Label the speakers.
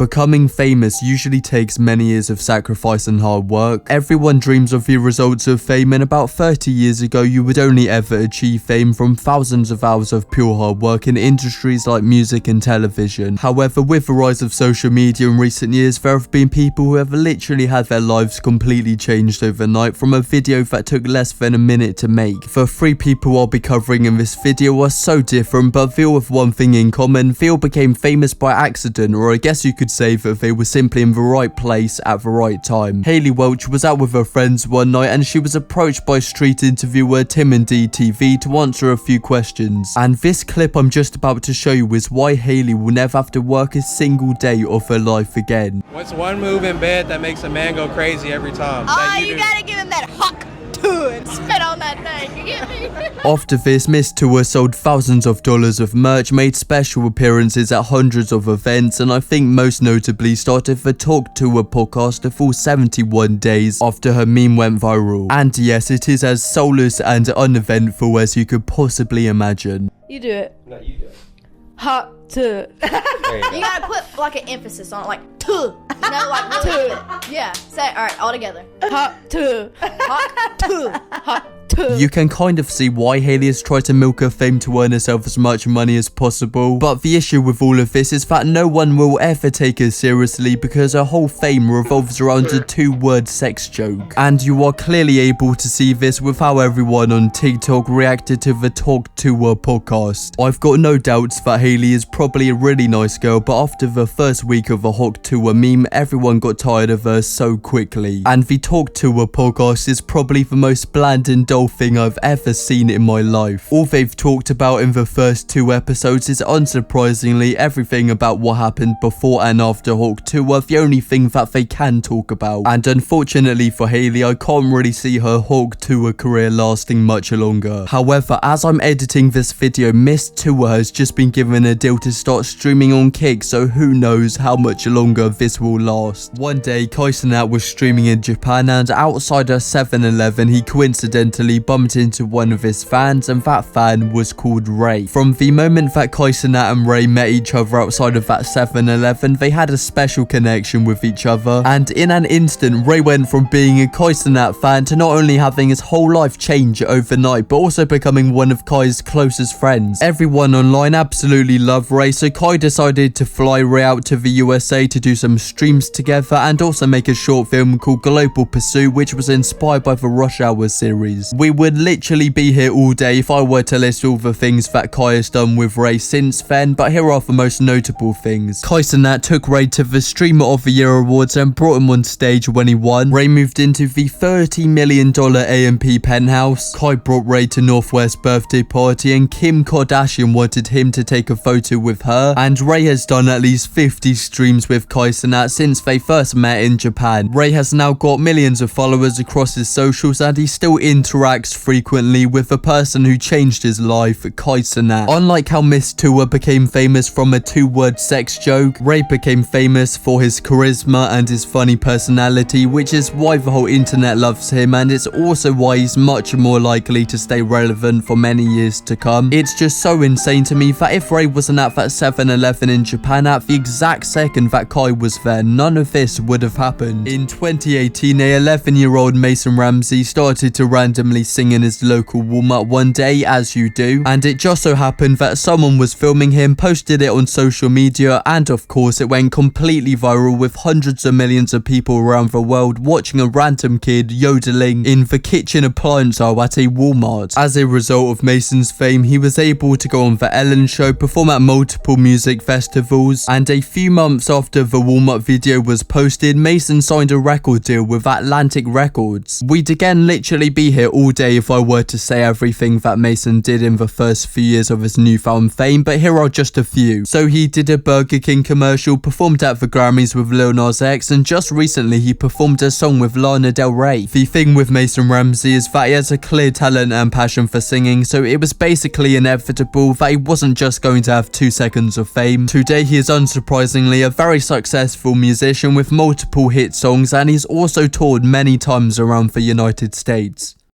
Speaker 1: Becoming famous usually takes many years of sacrifice and hard work. Everyone dreams of the results of fame, and about 30 years ago you would only ever achieve fame from thousands of hours of pure hard work in industries like music and television. However, with the rise of social media in recent years, there have been people who have literally had their lives completely changed overnight from a video that took less than a minute to make. The three people I'll be covering in this video are so different, but they all have one thing in common. They all became famous by accident, or I guess you could say that they were simply in the right place at the right time. Hailey Welch was out with her friends one night and she was approached by street interviewer Tim and DTV to answer a few questions. And this clip I'm just about to show you is why Hailey will never have to work a single day of her life again.
Speaker 2: What's one move in bed that makes a man go crazy every time?
Speaker 3: You gotta give him that hawk and spit on that thing, you get me?
Speaker 1: After this, Miss Tour sold thousands of dollars of merch, made special appearances at hundreds of events, and I think most notably started the Talk Tour podcast a full 71 days after her meme went viral. And yes, it is as soulless and uneventful as you could possibly imagine.
Speaker 3: You do it.
Speaker 2: No, you do it.
Speaker 3: Hot to.
Speaker 4: You gotta put like an emphasis on it, like to. You know, like really. Yeah. Say it. All right, all together.
Speaker 3: Hot to.
Speaker 4: Hot to.
Speaker 3: Hot to.
Speaker 1: You can kind of see why Hailey has tried to milk her fame to earn herself as much money as possible, but the issue with all of this is that no one will ever take her seriously because her whole fame revolves around a two-word sex joke. And you are clearly able to see this with how everyone on TikTok reacted to the Talk Tour podcast. I've got no doubts that Hailey is probably a really nice girl, but after the first week of the Talk Tour meme, everyone got tired of her so quickly. And the Talk Tour podcast is probably the most bland and dull thing I've ever seen in my life. All they've talked about in the first 2 episodes is unsurprisingly everything about what happened before and after Talk Tour, the only thing that they can talk about. And unfortunately for Hailey, I can't really see her Talk Tour career lasting much longer. However, as I'm editing this video, Miss Tour has just been given a deal to start streaming on Kick, so who knows how much longer this will last. One day, Cenat was streaming in Japan, and outside a 7-Eleven, he coincidentally bumped into one of his fans, and that fan was called Ray. From the moment that Cenat and Ray met each other outside of that 7-Eleven, they had a special connection with each other, and in an instant, Ray went from being a Cenat fan to not only having his whole life change overnight, but also becoming one of Kai's closest friends. Everyone online absolutely loved Ray, so Kai decided to fly Ray out to the USA to do some streams together and also make a short film called Global Pursuit, which was inspired by the Rush Hour series. We would literally be here all day if I were to list all the things that Kai has done with Ray since then, but here are the most notable things. Cenat took Ray to the Streamer of the Year awards and brought him on stage when he won. Ray moved into the $30 million A&P penthouse. Kai brought Ray to Northwest's birthday party, and Kim Kardashian wanted him to take a photo with her, and Ray has done at least 50 streams with Cenat since they first met in Japan. Ray has now got millions of followers across his socials, and he still interacts frequently with the person who changed his life, Cenat. Unlike how Miss Tour became famous from a 2-word sex joke, Ray became famous for his charisma and his funny personality, which is why the whole internet loves him, and it's also why he's much more likely to stay relevant for many years to come. It's just so insane to me that if Ray wasn't at that 7-Eleven in Japan at the exact second that Kai was there, none of this would have happened. In 2018, a 11-year-old Mason Ramsey started to randomly sing in his local Walmart one day, as you do, and it just so happened that someone was filming him, posted it on social media, and of course it went completely viral with hundreds of millions of people around the world watching a random kid yodeling in the kitchen appliance aisle at a Walmart. As a result of Mason's fame, he was able to go on The Ellen Show, perform at multiple music festivals, and a few months after the Walmart video was posted, Mason signed a record deal with Atlantic Records. We'd again literally be here all day if I were to say everything that Mason did in the first few years of his newfound fame, but here are just a few. So he did a Burger King commercial, performed at the Grammys with Lil Nas X, and just recently he performed a song with Lana Del Rey. The thing with Mason Ramsey is that he has a clear talent and passion for singing, so it was basically inevitable that he wasn't just going to have 2 seconds of fame. Today he is unsurprisingly a very successful musician with multiple hit songs, and he's also toured many times around the United States.